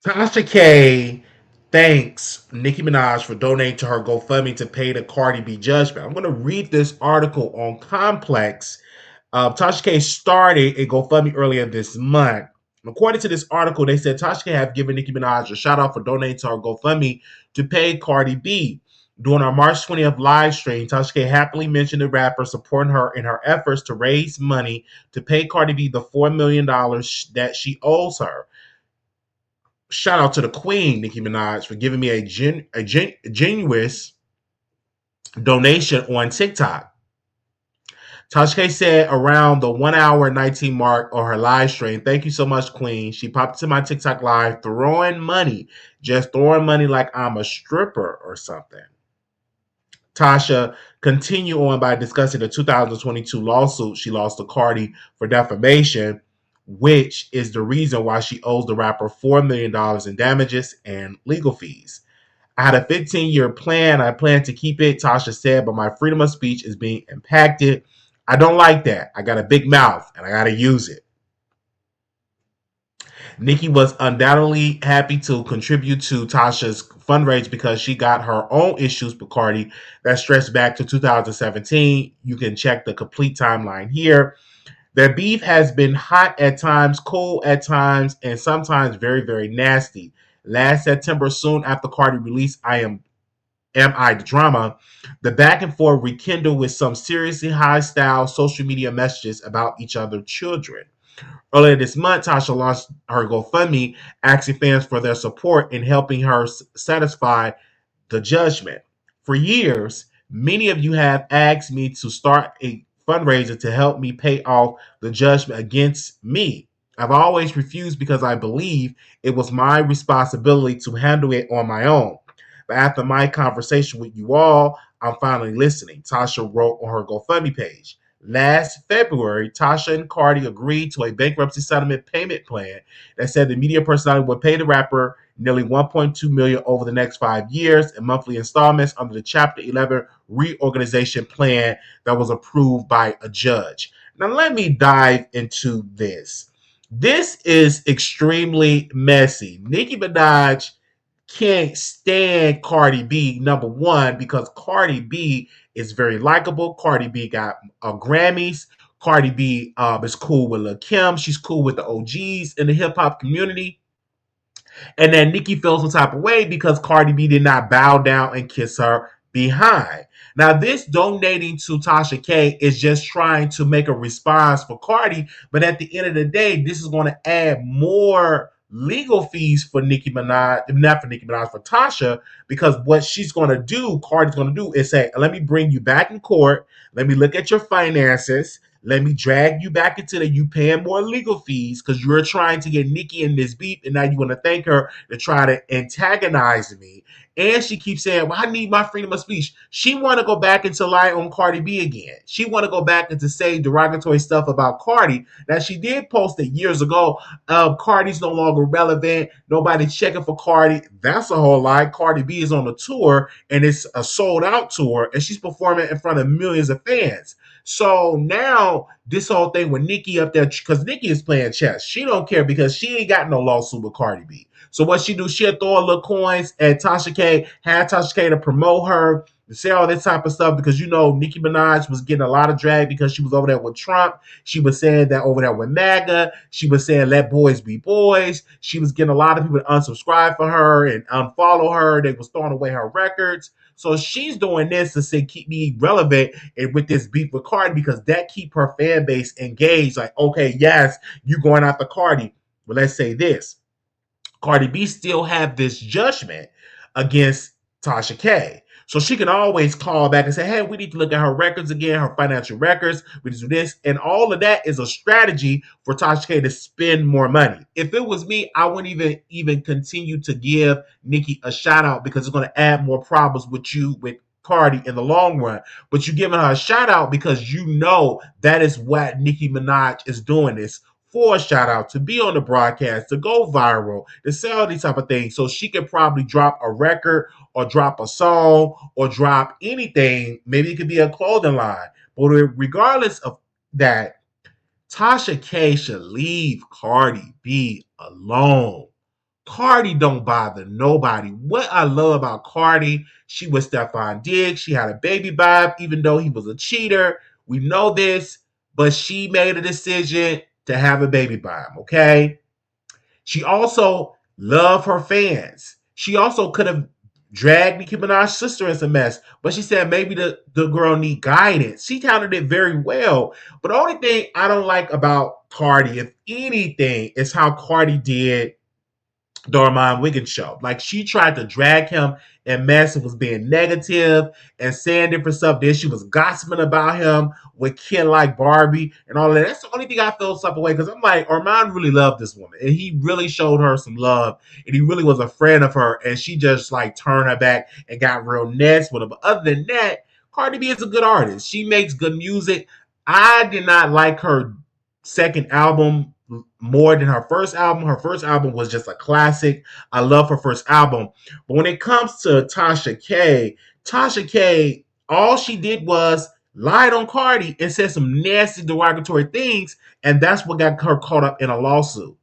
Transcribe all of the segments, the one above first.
Tasha K thanks Nicki Minaj for donating to her GoFundMe to pay the Cardi B judgment. I'm going to read this article on Complex. Tasha K started a GoFundMe earlier this month. According to this article, they said Tasha K have given Nicki Minaj a shout out for donating to her GoFundMe to pay Cardi B. During our March 20th live stream, Tasha K happily mentioned the rapper supporting her in her efforts to raise money to pay Cardi B the $4 million that she owes her. Shout out to the Queen, Nicki Minaj, for giving me a generous donation on TikTok. Tasha K said around the 1 hour 19 mark on her live stream, "Thank you so much, Queen." She popped into my TikTok live throwing money, just throwing money like I'm a stripper or something. Tasha continued on by discussing the 2022 lawsuit she lost to Cardi for defamation, which is the reason why she owes the rapper $4 million in damages and legal fees. "I had a 15-year plan. I plan to keep it," Tasha said, "but my freedom of speech is being impacted. I don't like that. I got a big mouth and I got to use it." Nicki was undoubtedly happy to contribute to Tasha's fundraise because she got her own issues with Cardi that stretched back to 2017. You can check the complete timeline here. Their beef has been hot at times, cool at times, and sometimes very, very nasty. Last September, soon after Cardi released Am I the Drama, the back and forth rekindled with some seriously high style social media messages about each other's children. Earlier this month, Tasha launched her GoFundMe, asking fans for their support in helping her satisfy the judgment. For years, many of you have asked me to start a fundraiser to help me pay off the judgment against me. I've always refused because I believe it was my responsibility to handle it on my own. But after my conversation with you all, I'm finally listening, Tasha wrote on her GoFundMe page. Last February, Tasha and Cardi agreed to a bankruptcy settlement payment plan that said the media personality would pay the rapper nearly $1.2 million over the next 5 years in monthly installments under the Chapter 11 reorganization plan that was approved by a judge. Now, let me dive into this. This is extremely messy. Nicki Minaj can't stand Cardi B, number one, because Cardi B is very likable. Cardi B got Grammys. Cardi B is cool with Lil Kim. She's cool with the OGs in the hip hop community. And then Nicki feels some type of way because Cardi B did not bow down and kiss her behind. Now, this donating to Tasha K is just trying to make a response for Cardi, but at the end of the day, this is going to add more legal fees for Nicki Minaj, not for Nicki Minaj, for Tasha, because what she's going to do, Cardi's going to do is say, "Let me bring you back in court. Let me look at your finances. Let me drag you back into the you paying more legal fees because you're trying to get Nicki in this beef, and now you want to thank her to try to antagonize me." And she keeps saying, "Well, I need my freedom of speech." She want to go back and to lie on Cardi B again. She want to go back and to say derogatory stuff about Cardi that she did post it years ago. Cardi's no longer relevant. Nobody's checking for Cardi. That's a whole lie. Cardi B is on a tour, and it's a sold out tour, and she's performing in front of millions of fans. So now this whole thing with Nicki up there, because Nicki is playing chess. She don't care because she ain't got no lawsuit with Cardi B. So what she do, she'll throw a little coins at Tasha K, have Tasha K to promote her, to say all this type of stuff because you know Nicki Minaj was getting a lot of drag because she was over there with Trump. She was saying that over there with MAGA. She was saying let boys be boys. She was getting a lot of people to unsubscribe for her and unfollow her. They was throwing away her records. So she's doing this to say keep me relevant and with this beef with Cardi because that keep her fan base engaged. Like, okay, yes, you going after Cardi. But let's say this. Cardi B still have this judgment against Tasha K. So she can always call back and say, "Hey, we need to look at her records again, her financial records. We need to do this." And all of that is a strategy for Tasha K to spend more money. If it was me, I wouldn't even continue to give Nicki a shout out because it's going to add more problems with Cardi in the long run. But you're giving her a shout out because you know that is what Nicki Minaj is doing this for a shout out, to be on the broadcast, to go viral, to sell these type of things. So she could probably drop a record or drop a song or drop anything. Maybe it could be a clothing line. But regardless of that, Tasha K should leave Cardi B alone. Cardi don't bother nobody. What I love about Cardi, she was Stefan Diggs. She had a baby vibe, even though he was a cheater. We know this, but she made a decision to have a baby vibe. Okay. She also loved her fans. She also could have dragged Nicki Minaj's sister in some mess, but she said maybe the girl need guidance. She handled it very well. But the only thing I don't like about Cardi, if anything, is how Cardi did the Armand Wiggins show. Like she tried to drag him and mess and was being negative and saying different stuff. Then she was gossiping about him with Ken like Barbie and all of that. That's the only thing I feel some away because I'm like, Armand really loved this woman and he really showed her some love and he really was a friend of her and she just like turned her back and got real next with him. But other than that, Cardi B is a good artist. She makes good music. I did not like her second album more than her first album. Her first album was just a classic. I love her first album. But when it comes to Tasha K, all she did was lied on Cardi and said some nasty derogatory things, and that's what got her caught up in a lawsuit.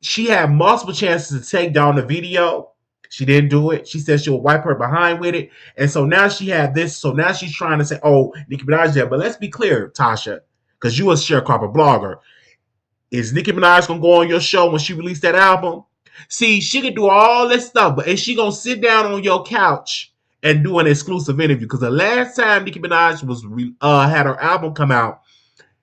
She had multiple chances to take down the video. She didn't do it. She said she would wipe her behind with it. And so now she had this. So now she's trying to say, oh, Nicki Minaj did. But let's be clear, Tasha, because you a sharecropper blogger. Is Nicki Minaj gonna go on your show when she released that album? See, she can do all this stuff, but is she gonna sit down on your couch and do an exclusive interview? Because the last time Nicki Minaj was had her album come out,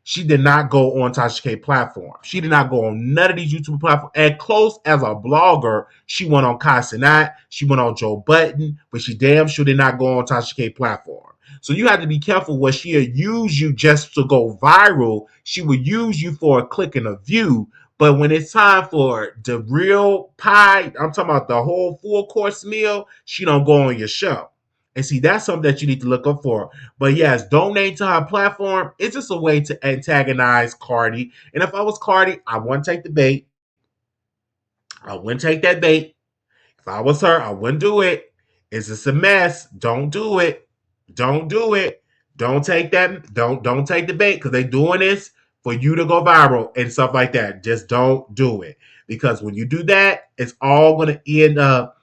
she did not go on Tasha K platform. She did not go on none of these YouTube platforms. And close as a blogger, she went on Kai Cenat, she went on Joe Budden, but she damn sure did not go on Tasha K platform. So you have to be careful where she'll use you just to go viral. She will use you for a click and a view. But when it's time for the real pie, I'm talking about the whole full course meal, she don't go on your show. And see, that's something that you need to look up for. But yes, donate to her platform. It's just a way to antagonize Cardi. And if I was Cardi, I wouldn't take the bait. I wouldn't take that bait. If I was her, I wouldn't do it. It's just a mess. Don't do it. Don't do it. Don't take that. Don't take the bait because they're doing this for you to go viral and stuff like that. Just don't do it. Because when you do that, it's all gonna end up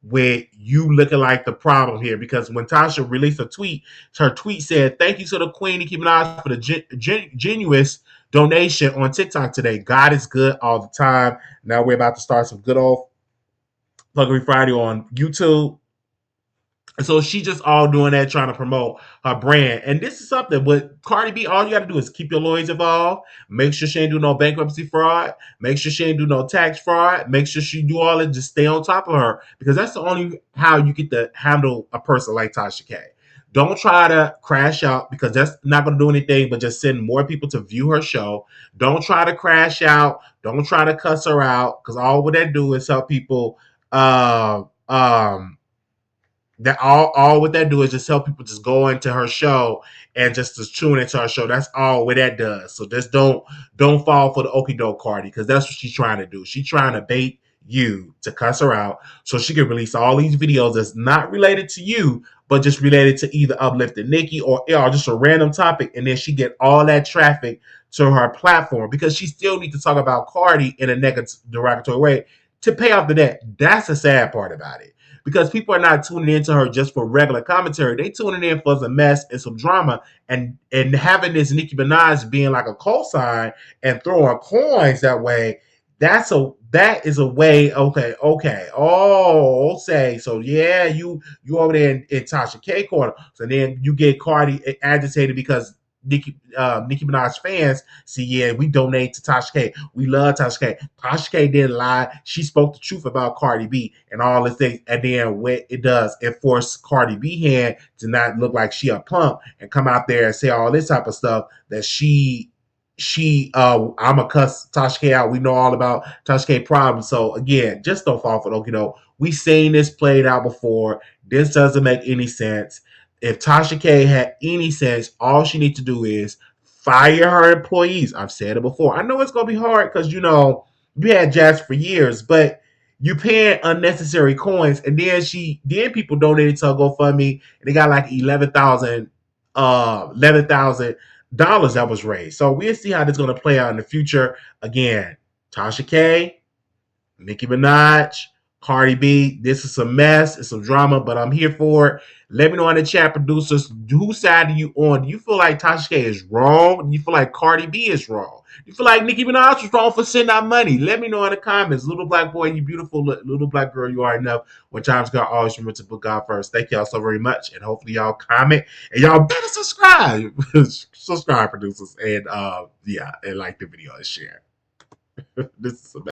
with you looking like the problem here. Because when Tasha released her tweet said, "Thank you to the Queen Nicki Minaj for the genuous donation on TikTok today. God is good all the time." Now we're about to start some good old Pluggery Friday on YouTube. And so she just all doing that, trying to promote her brand. And this is something with Cardi B, all you got to do is keep your lawyers involved. Make sure she ain't do no bankruptcy fraud. Make sure she ain't do no tax fraud. Make sure she do all it. Just stay on top of her because that's the only how you get to handle a person like Tasha K. Don't try to crash out because that's not going to do anything but just send more people to view her show. Don't try to crash out. Don't try to cuss her out because all what that do is help people uh, um, that all what that do is just help people just go into her show and just to tune into her show. That's all what that does. So just don't fall for the okie doke Cardi because that's what she's trying to do. She's trying to bait you to cuss her out so she can release all these videos that's not related to you but just related to either uplifting Nicki or just a random topic, and then she get all that traffic to her platform because she still needs to talk about Cardi in a negative derogatory way to pay off the debt. That's the sad part about it because people are not tuning into her just for regular commentary. They tuning in for some mess and some drama, and having this Nicki Minaj being like a cosign and throwing coins that way. That is a way. Okay. Oh, say so. Yeah, you over there in Tasha K corner. So then you get Cardi agitated because Nicki Minaj fans see, yeah, we donate to Tasha K. We love Tasha K. Tasha K didn't lie. She spoke the truth about Cardi B and all the things. And then what it does, it forced Cardi B hand to not look like she a punk and come out there and say all this type of stuff that I'm a cuss Tasha K out. We know all about Tasha K problems. So again, just don't fall for it. We seen this played out before. This doesn't make any sense. If Tasha K had any sense, all she needs to do is fire her employees. I've said it before. I know it's gonna be hard because you had Jazz for years, but you paying unnecessary coins, and then people donated to her GoFundMe, and they got like $11,000 that was raised. So we'll see how this is gonna play out in the future. Again, Tasha K, Nicki Minaj, Cardi B, this is a mess. It's some drama, but I'm here for it. Let me know in the chat, producers, whose side are you on? Do you feel like Tasha K is wrong? Do you feel like Cardi B is wrong? Do you feel like Nicki Minaj was wrong for sending out money? Let me know in the comments. Little black boy, you beautiful little black girl, you are enough. When times God, always remember to put God first. Thank y'all so very much, and hopefully y'all comment and y'all better subscribe. Subscribe, producers, and yeah, and like the video and share. This is a